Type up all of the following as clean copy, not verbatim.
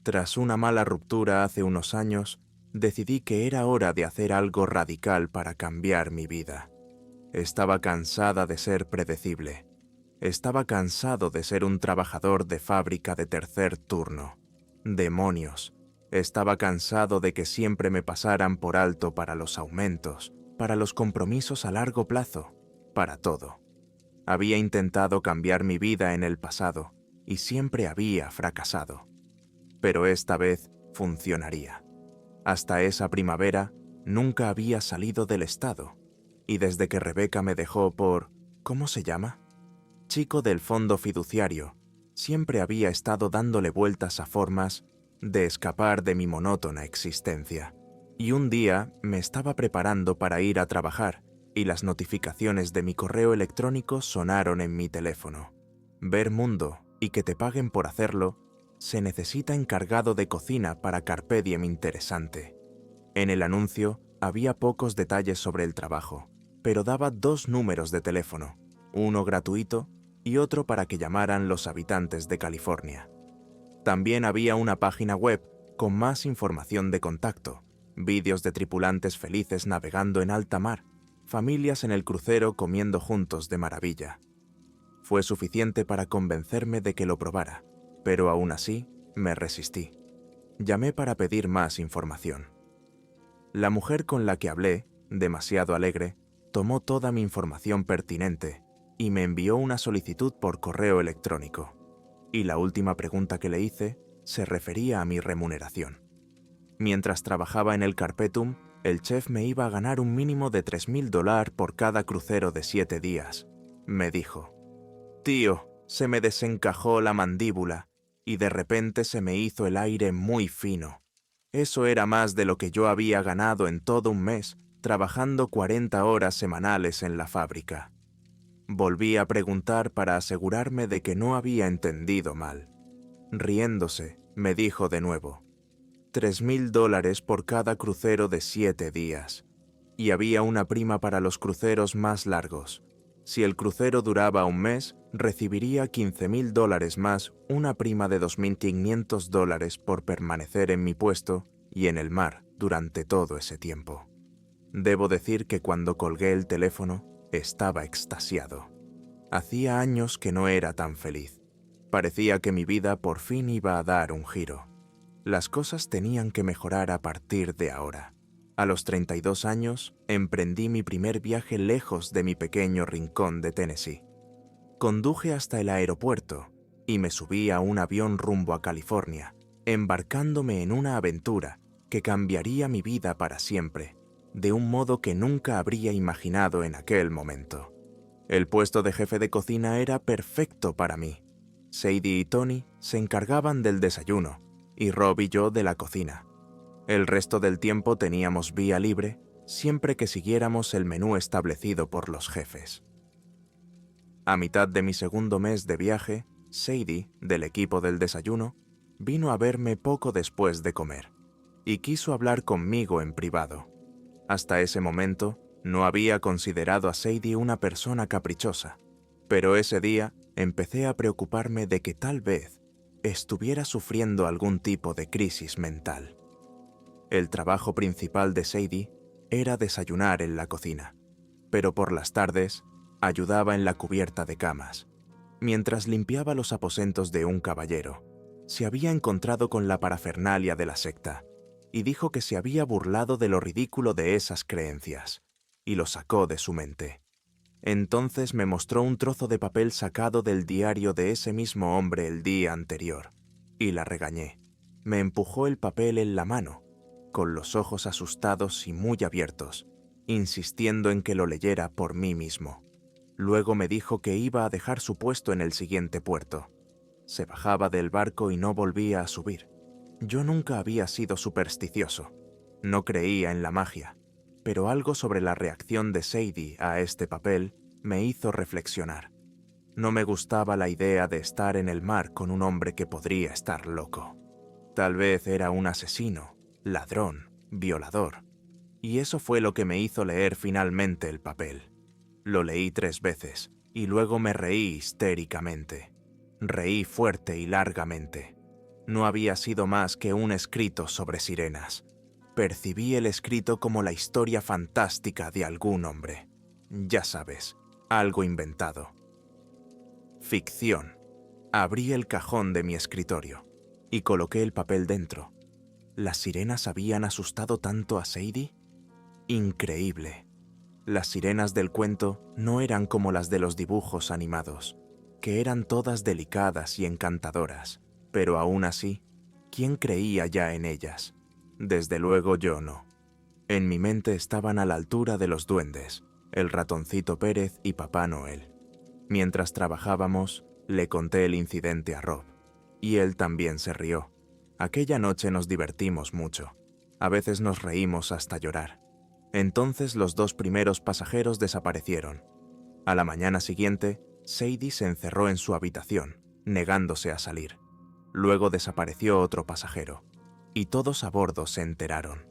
Tras una mala ruptura hace unos años, decidí que era hora de hacer algo radical para cambiar mi vida. Estaba cansada de ser predecible. Estaba cansado de ser un trabajador de fábrica de tercer turno. Demonios. Estaba cansado de que siempre me pasaran por alto para los aumentos, para los compromisos a largo plazo, para todo. Había intentado cambiar mi vida en el pasado y siempre había fracasado. Pero esta vez funcionaría. Hasta esa primavera nunca había salido del estado, y desde que Rebeca me dejó por, ¿cómo se llama?, chico del fondo fiduciario, siempre había estado dándole vueltas a formas de escapar de mi monótona existencia. Y un día me estaba preparando para ir a trabajar y las notificaciones de mi correo electrónico sonaron en mi teléfono. Ver Mundo y que te paguen por hacerlo. Se necesita encargado de cocina para Carpe Diem interesante. En el anuncio había pocos detalles sobre el trabajo, pero daba 2 números de teléfono, uno gratuito y otro para que llamaran los habitantes de California. También había una página web con más información de contacto, vídeos de tripulantes felices navegando en alta mar, familias en el crucero comiendo juntos de maravilla. Fue suficiente para convencerme de que lo probara, pero aún así me resistí. Llamé para pedir más información. La mujer con la que hablé, demasiado alegre, tomó toda mi información pertinente y me envió una solicitud por correo electrónico. Y la última pregunta que le hice se refería a mi remuneración. Mientras trabajaba en el Carpetum, el chef me iba a ganar un mínimo de $3,000 por cada crucero de 7 días. Me dijo: «Tío, se me desencajó la mandíbula y de repente se me hizo el aire muy fino. Eso era más de lo que yo había ganado en todo un mes, trabajando 40 horas semanales en la fábrica». Volví a preguntar para asegurarme de que no había entendido mal. Riéndose, me dijo de nuevo: $3,000 por cada crucero de 7 días. Y había una prima para los cruceros más largos. Si el crucero duraba un mes, recibiría $15,000 más una prima de $2,500 por permanecer en mi puesto y en el mar durante todo ese tiempo. Debo decir que cuando colgué el teléfono, estaba extasiado. Hacía años que no era tan feliz. Parecía que mi vida por fin iba a dar un giro. Las cosas tenían que mejorar a partir de ahora. A los 32 años, emprendí mi primer viaje lejos de mi pequeño rincón de Tennessee. Conduje hasta el aeropuerto y me subí a un avión rumbo a California, embarcándome en una aventura que cambiaría mi vida para siempre, de un modo que nunca habría imaginado en aquel momento. El puesto de jefe de cocina era perfecto para mí. Sadie y Tony se encargaban del desayuno y Rob y yo de la cocina. El resto del tiempo teníamos vía libre, siempre que siguiéramos el menú establecido por los jefes. A mitad de mi segundo mes de viaje, Sadie, del equipo del desayuno, vino a verme poco después de comer y quiso hablar conmigo en privado. Hasta ese momento, no había considerado a Sadie una persona caprichosa, pero ese día empecé a preocuparme de que tal vez estuviera sufriendo algún tipo de crisis mental. El trabajo principal de Sadie era desayunar en la cocina, pero por las tardes ayudaba en la cubierta de camas. Mientras limpiaba los aposentos de un caballero, se había encontrado con la parafernalia de la secta y dijo que se había burlado de lo ridículo de esas creencias y lo sacó de su mente. Entonces me mostró un trozo de papel sacado del diario de ese mismo hombre el día anterior y la regañé. Me empujó el papel en la mano, con los ojos asustados y muy abiertos, insistiendo en que lo leyera por mí mismo. Luego me dijo que iba a dejar su puesto en el siguiente puerto. Se bajaba del barco y no volvía a subir. Yo nunca había sido supersticioso. No creía en la magia, pero algo sobre la reacción de Sadie a este papel me hizo reflexionar. No me gustaba la idea de estar en el mar con un hombre que podría estar loco. Tal vez era un asesino, ladrón, violador. Y eso fue lo que me hizo leer finalmente el papel. Lo leí 3 veces y luego me reí histéricamente. Reí fuerte y largamente. No había sido más que un escrito sobre sirenas. Percibí el escrito como la historia fantástica de algún hombre. Ya sabes, algo inventado. Ficción. Abrí el cajón de mi escritorio y coloqué el papel dentro. ¿Las sirenas habían asustado tanto a Sadie? Increíble. Las sirenas del cuento no eran como las de los dibujos animados, que eran todas delicadas y encantadoras, pero aún así, ¿quién creía ya en ellas? Desde luego yo no. En mi mente estaban a la altura de los duendes, el ratoncito Pérez y Papá Noel. Mientras trabajábamos, le conté el incidente a Rob, y él también se rió. Aquella noche nos divertimos mucho. A veces nos reímos hasta llorar. Entonces los dos primeros pasajeros desaparecieron. A la mañana siguiente, Sadie se encerró en su habitación, negándose a salir. Luego desapareció otro pasajero, y todos a bordo se enteraron.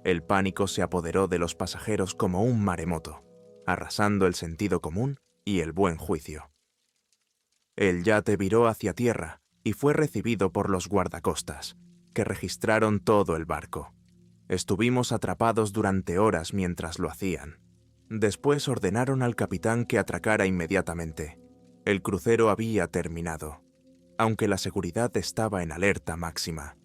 El pánico se apoderó de los pasajeros como un maremoto, arrasando el sentido común y el buen juicio. El yate viró hacia tierra y fue recibido por los guardacostas, que registraron todo el barco. Estuvimos atrapados durante horas mientras lo hacían. Después ordenaron al capitán que atracara inmediatamente. El crucero había terminado, aunque la seguridad estaba en alerta máxima.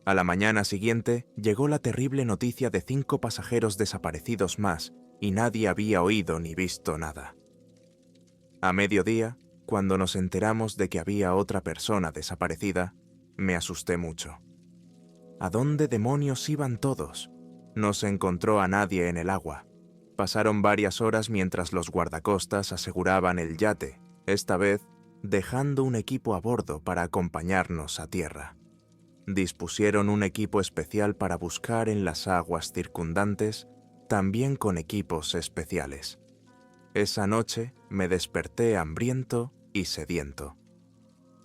A la mañana siguiente llegó la terrible noticia de 5 pasajeros desaparecidos más y nadie había oído ni visto nada. A mediodía, cuando nos enteramos de que había otra persona desaparecida, me asusté mucho. ¿A dónde demonios iban todos? No se encontró a nadie en el agua. Pasaron varias horas mientras los guardacostas aseguraban el yate, esta vez dejando un equipo a bordo para acompañarnos a tierra. Dispusieron un equipo especial para buscar en las aguas circundantes, también con equipos especiales. Esa noche me desperté hambriento y sediento.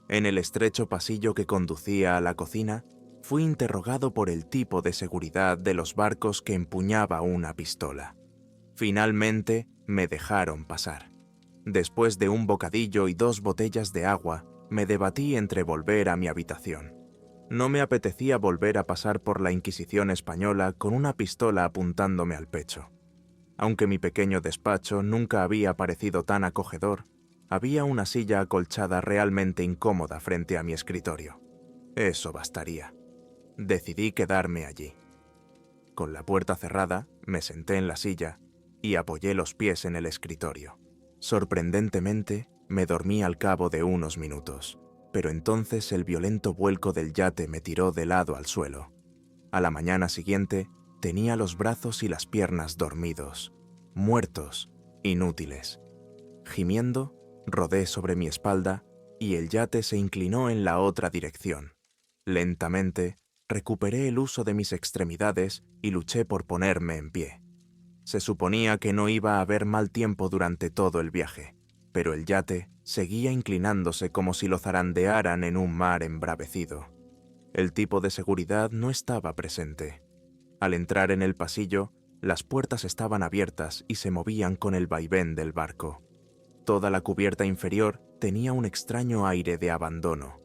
En el estrecho pasillo que conducía a la cocina, fui interrogado por el tipo de seguridad de los barcos que empuñaba una pistola. Finalmente, me dejaron pasar. Después de un bocadillo y 2 botellas de agua, me debatí entre volver a mi habitación. No me apetecía volver a pasar por la Inquisición española con una pistola apuntándome al pecho. Aunque mi pequeño despacho nunca había parecido tan acogedor, había una silla acolchada realmente incómoda frente a mi escritorio. Eso bastaría. Decidí quedarme allí. Con la puerta cerrada, me senté en la silla y apoyé los pies en el escritorio. Sorprendentemente, me dormí al cabo de unos minutos, pero entonces el violento vuelco del yate me tiró de lado al suelo. A la mañana siguiente, tenía los brazos y las piernas dormidos, muertos, inútiles. Gimiendo, rodé sobre mi espalda y el yate se inclinó en la otra dirección. Lentamente, recuperé el uso de mis extremidades y luché por ponerme en pie. Se suponía que no iba a haber mal tiempo durante todo el viaje, pero el yate seguía inclinándose como si lo zarandearan en un mar embravecido. El tipo de seguridad no estaba presente. Al entrar en el pasillo, las puertas estaban abiertas y se movían con el vaivén del barco. Toda la cubierta inferior tenía un extraño aire de abandono.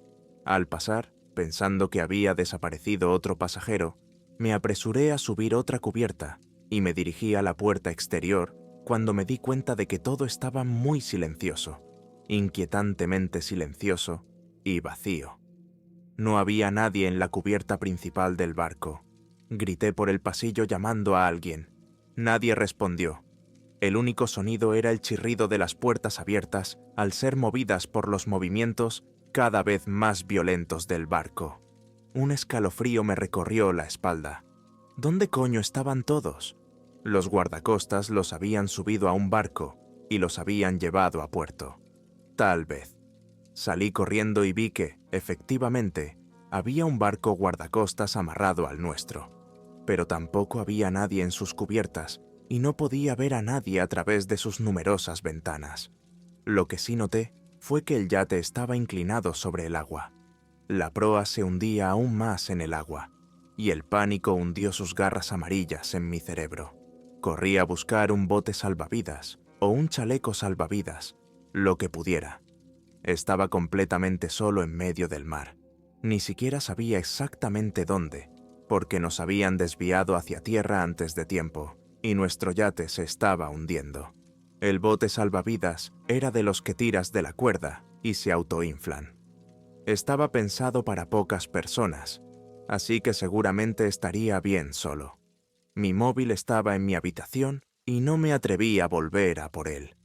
Al pasar, pensando que había desaparecido otro pasajero, me apresuré a subir otra cubierta y me dirigí a la puerta exterior cuando me di cuenta de que todo estaba muy silencioso, inquietantemente silencioso y vacío. No había nadie en la cubierta principal del barco. Grité por el pasillo llamando a alguien. Nadie respondió. El único sonido era el chirrido de las puertas abiertas al ser movidas por los movimientos cada vez más violentos del barco. Un escalofrío me recorrió la espalda. ¿Dónde coño estaban todos? Los guardacostas los habían subido a un barco y los habían llevado a puerto. Tal vez. Salí corriendo y vi que, efectivamente, había un barco guardacostas amarrado al nuestro. Pero tampoco había nadie en sus cubiertas y no podía ver a nadie a través de sus numerosas ventanas. Lo que sí noté fue que el yate estaba inclinado sobre el agua. La proa se hundía aún más en el agua, y el pánico hundió sus garras amarillas en mi cerebro. Corrí a buscar un bote salvavidas o un chaleco salvavidas, lo que pudiera. Estaba completamente solo en medio del mar. Ni siquiera sabía exactamente dónde, porque nos habían desviado hacia tierra antes de tiempo, y nuestro yate se estaba hundiendo. El bote salvavidas era de los que tiras de la cuerda y se autoinflan. Estaba pensado para pocas personas, así que seguramente estaría bien solo. Mi móvil estaba en mi habitación y no me atreví a volver a por él.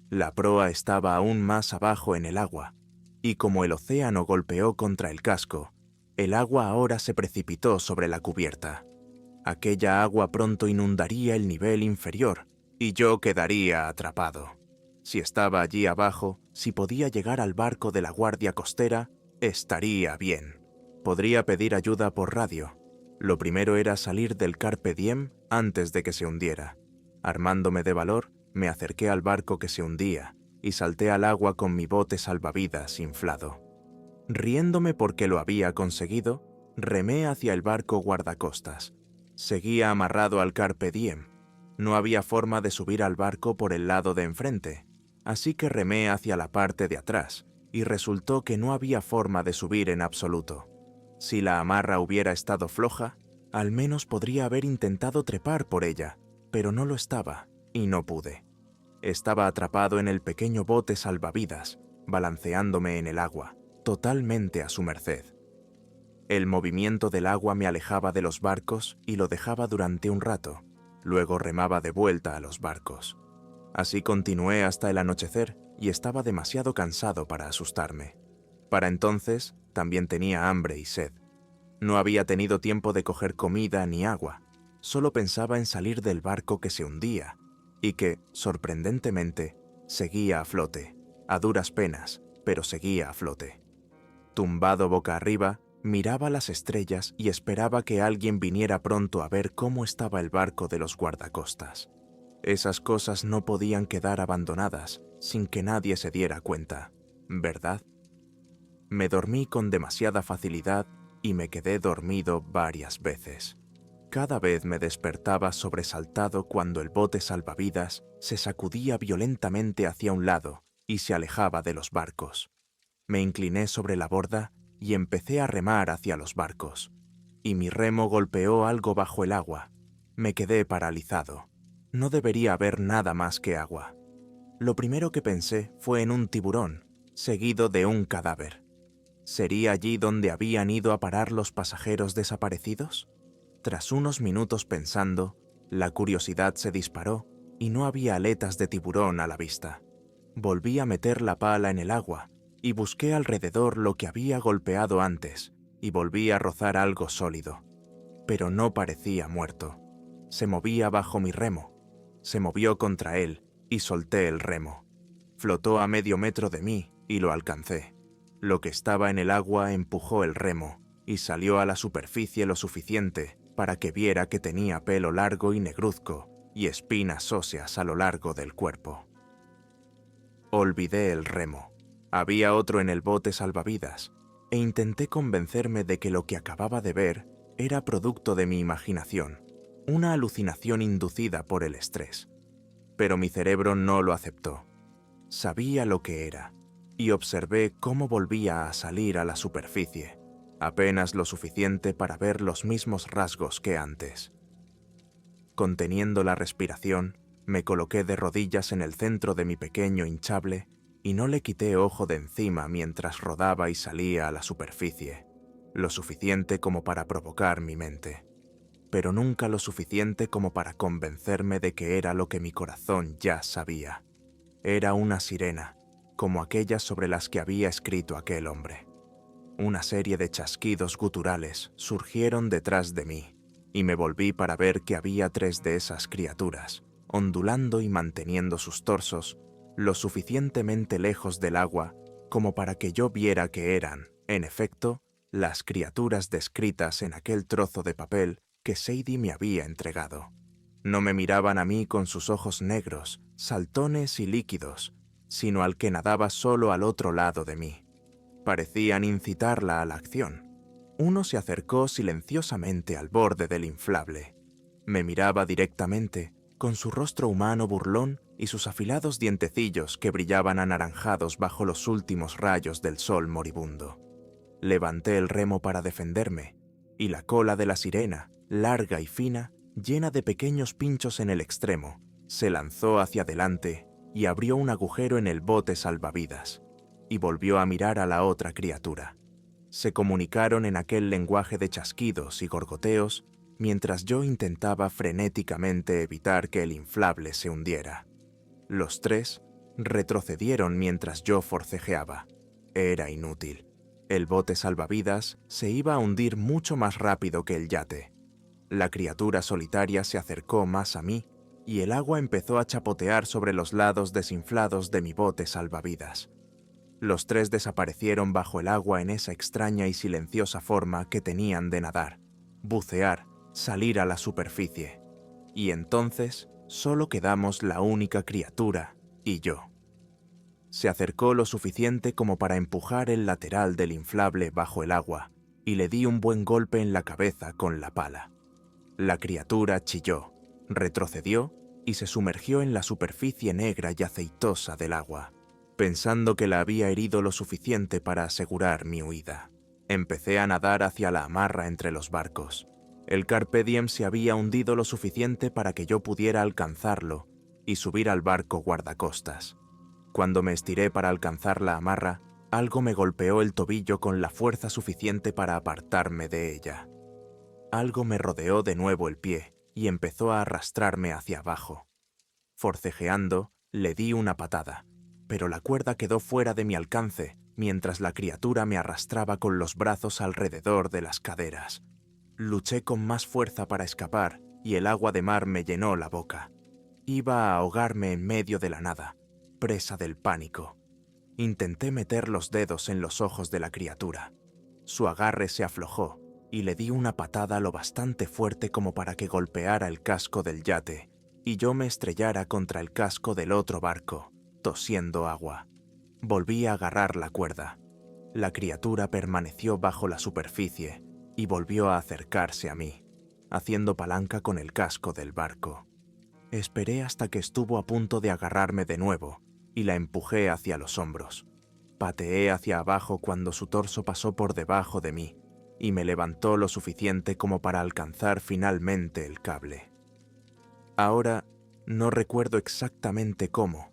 La proa estaba aún más abajo en el agua, y como el océano golpeó contra el casco, el agua ahora se precipitó sobre la cubierta. Aquella agua pronto inundaría el nivel inferior, y yo quedaría atrapado. Si estaba allí abajo, si podía llegar al barco de la guardia costera, estaría bien. Podría pedir ayuda por radio. Lo primero era salir del Carpe Diem antes de que se hundiera. Armándome de valor, me acerqué al barco que se hundía y salté al agua con mi bote salvavidas inflado. Riéndome porque lo había conseguido, remé hacia el barco guardacostas. Seguía amarrado al Carpe Diem. No había forma de subir al barco por el lado de enfrente, así que remé hacia la parte de atrás, y resultó que no había forma de subir en absoluto. Si la amarra hubiera estado floja, al menos podría haber intentado trepar por ella, pero no lo estaba, y no pude. Estaba atrapado en el pequeño bote salvavidas, balanceándome en el agua, totalmente a su merced. El movimiento del agua me alejaba de los barcos y lo dejaba durante un rato, luego remaba de vuelta a los barcos. Así continué hasta el anochecer y estaba demasiado cansado para asustarme. Para entonces, también tenía hambre y sed. No había tenido tiempo de coger comida ni agua, solo pensaba en salir del barco que se hundía y que, sorprendentemente, seguía a flote, a duras penas, pero seguía a flote. Tumbado boca arriba, miraba las estrellas y esperaba que alguien viniera pronto a ver cómo estaba el barco de los guardacostas. Esas cosas no podían quedar abandonadas sin que nadie se diera cuenta, ¿verdad? Me dormí con demasiada facilidad y me quedé dormido varias veces. Cada vez me despertaba sobresaltado cuando el bote salvavidas se sacudía violentamente hacia un lado y se alejaba de los barcos. Me incliné sobre la borda y empecé a remar hacia los barcos. Y mi remo golpeó algo bajo el agua. Me quedé paralizado. No debería haber nada más que agua. Lo primero que pensé fue en un tiburón, seguido de un cadáver. ¿Sería allí donde habían ido a parar los pasajeros desaparecidos? Tras unos minutos pensando, la curiosidad se disparó y no había aletas de tiburón a la vista. Volví a meter la pala en el agua y busqué alrededor lo que había golpeado antes y volví a rozar algo sólido. Pero no parecía muerto. Se movía bajo mi remo. Se movió contra él y solté el remo. Flotó a medio metro de mí y lo alcancé. Lo que estaba en el agua empujó el remo y salió a la superficie lo suficiente para que viera que tenía pelo largo y negruzco y espinas óseas a lo largo del cuerpo. Olvidé el remo. Había otro en el bote salvavidas, e intenté convencerme de que lo que acababa de ver era producto de mi imaginación, una alucinación inducida por el estrés. Pero mi cerebro no lo aceptó. Sabía lo que era, y observé cómo volvía a salir a la superficie, apenas lo suficiente para ver los mismos rasgos que antes. Conteniendo la respiración, me coloqué de rodillas en el centro de mi pequeño hinchable y no le quité ojo de encima mientras rodaba y salía a la superficie, lo suficiente como para provocar mi mente, pero nunca lo suficiente como para convencerme de que era lo que mi corazón ya sabía. Era una sirena, como aquellas sobre las que había escrito aquel hombre. Una serie de chasquidos guturales surgieron detrás de mí, y me volví para ver que había 3 de esas criaturas, ondulando y manteniendo sus torsos lo suficientemente lejos del agua como para que yo viera que eran, en efecto, las criaturas descritas en aquel trozo de papel que Sadie me había entregado. No me miraban a mí con sus ojos negros, saltones y líquidos, sino al que nadaba solo al otro lado de mí. Parecían incitarla a la acción. Uno se acercó silenciosamente al borde del inflable. Me miraba directamente, con su rostro humano burlón y sus afilados dientecillos que brillaban anaranjados bajo los últimos rayos del sol moribundo. Levanté el remo para defenderme, y la cola de la sirena, larga y fina, llena de pequeños pinchos en el extremo, se lanzó hacia adelante y abrió un agujero en el bote salvavidas, y volvió a mirar a la otra criatura. Se comunicaron en aquel lenguaje de chasquidos y gorgoteos mientras yo intentaba frenéticamente evitar que el inflable se hundiera. Los tres retrocedieron mientras yo forcejeaba. Era inútil. El bote salvavidas se iba a hundir mucho más rápido que el yate. La criatura solitaria se acercó más a mí y el agua empezó a chapotear sobre los lados desinflados de mi bote salvavidas. Los tres desaparecieron bajo el agua en esa extraña y silenciosa forma que tenían de nadar, bucear, salir a la superficie. Y entonces solo quedamos la única criatura y yo. Se acercó lo suficiente como para empujar el lateral del inflable bajo el agua y le di un buen golpe en la cabeza con la pala. La criatura chilló, retrocedió y se sumergió en la superficie negra y aceitosa del agua, pensando que la había herido lo suficiente para asegurar mi huida. Empecé a nadar hacia la amarra entre los barcos. El Carpe Diem se había hundido lo suficiente para que yo pudiera alcanzarlo y subir al barco guardacostas. Cuando me estiré para alcanzar la amarra, algo me golpeó el tobillo con la fuerza suficiente para apartarme de ella. Algo me rodeó de nuevo el pie y empezó a arrastrarme hacia abajo. Forcejeando, le di una patada, pero la cuerda quedó fuera de mi alcance mientras la criatura me arrastraba con los brazos alrededor de las caderas. Luché con más fuerza para escapar y el agua de mar me llenó la boca. Iba a ahogarme en medio de la nada, presa del pánico. Intenté meter los dedos en los ojos de la criatura. Su agarre se aflojó y le di una patada lo bastante fuerte como para que golpeara el casco del yate y yo me estrellara contra el casco del otro barco, tosiendo agua. Volví a agarrar la cuerda. La criatura permaneció bajo la superficie y volvió a acercarse a mí, haciendo palanca con el casco del barco. Esperé hasta que estuvo a punto de agarrarme de nuevo y la empujé hacia los hombros. Pateé hacia abajo cuando su torso pasó por debajo de mí y me levantó lo suficiente como para alcanzar finalmente el cable. Ahora no recuerdo exactamente cómo,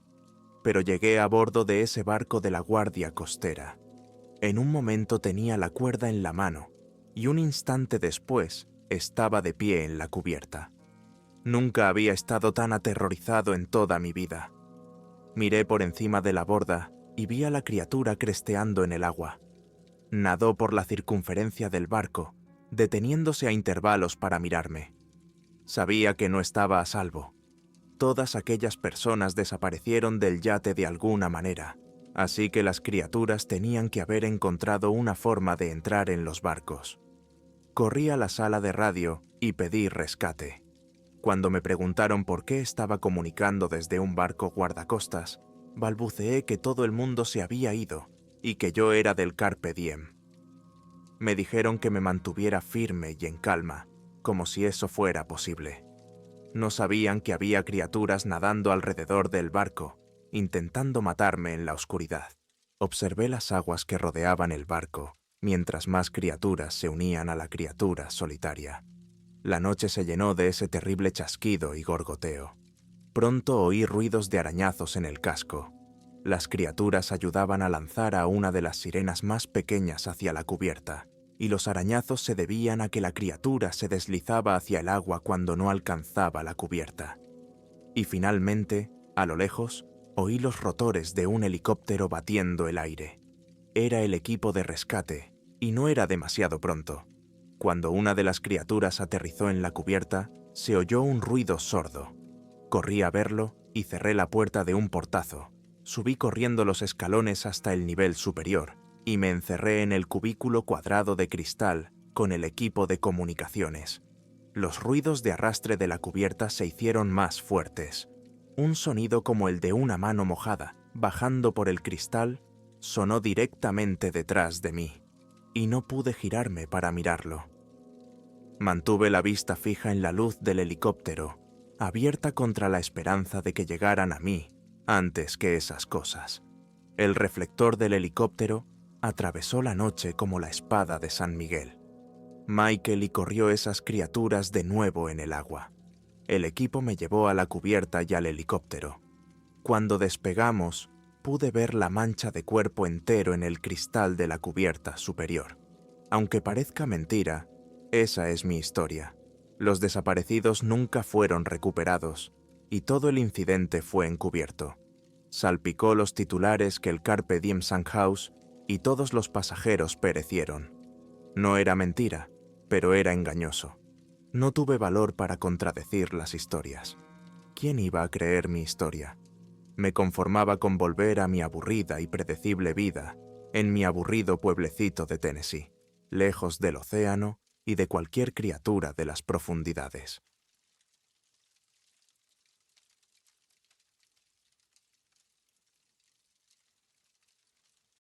pero llegué a bordo de ese barco de la Guardia Costera. En un momento tenía la cuerda en la mano y un instante después estaba de pie en la cubierta. Nunca había estado tan aterrorizado en toda mi vida. Miré por encima de la borda y vi a la criatura cresteando en el agua. Nadó por la circunferencia del barco, deteniéndose a intervalos para mirarme. Sabía que no estaba a salvo. Todas aquellas personas desaparecieron del yate de alguna manera, así que las criaturas tenían que haber encontrado una forma de entrar en los barcos. Corrí a la sala de radio y pedí rescate. Cuando me preguntaron por qué estaba comunicando desde un barco guardacostas, balbuceé que todo el mundo se había ido y que yo era del Carpe Diem. Me dijeron que me mantuviera firme y en calma, como si eso fuera posible. No sabían que había criaturas nadando alrededor del barco, intentando matarme en la oscuridad. Observé las aguas que rodeaban el barco, mientras más criaturas se unían a la criatura solitaria. La noche se llenó de ese terrible chasquido y gorgoteo. Pronto oí ruidos de arañazos en el casco. Las criaturas ayudaban a lanzar a una de las sirenas más pequeñas hacia la cubierta, y los arañazos se debían a que la criatura se deslizaba hacia el agua cuando no alcanzaba la cubierta. Y finalmente, a lo lejos, oí los rotores de un helicóptero batiendo el aire. Era el equipo de rescate, y no era demasiado pronto. Cuando una de las criaturas aterrizó en la cubierta, se oyó un ruido sordo. Corrí a verlo y cerré la puerta de un portazo. Subí corriendo los escalones hasta el nivel superior y me encerré en el cubículo cuadrado de cristal con el equipo de comunicaciones. Los ruidos de arrastre de la cubierta se hicieron más fuertes. Un sonido como el de una mano mojada, bajando por el cristal, sonó directamente detrás de mí, y no pude girarme para mirarlo. Mantuve la vista fija en la luz del helicóptero, abierta contra la esperanza de que llegaran a mí antes que esas cosas. El reflector del helicóptero atravesó la noche como la espada de San Miguel. Michael y corrió esas criaturas de nuevo en el agua. El equipo me llevó a la cubierta y al helicóptero. Cuando despegamos, pude ver la mancha de cuerpo entero en el cristal de la cubierta superior. Aunque parezca mentira, esa es mi historia. Los desaparecidos nunca fueron recuperados y todo el incidente fue encubierto. Salpicó los titulares que el Carpe Diem Sandhouse y todos los pasajeros perecieron. No era mentira, pero era engañoso. No tuve valor para contradecir las historias. ¿Quién iba a creer mi historia? Me conformaba con volver a mi aburrida y predecible vida en mi aburrido pueblecito de Tennessee, lejos del océano y de cualquier criatura de las profundidades.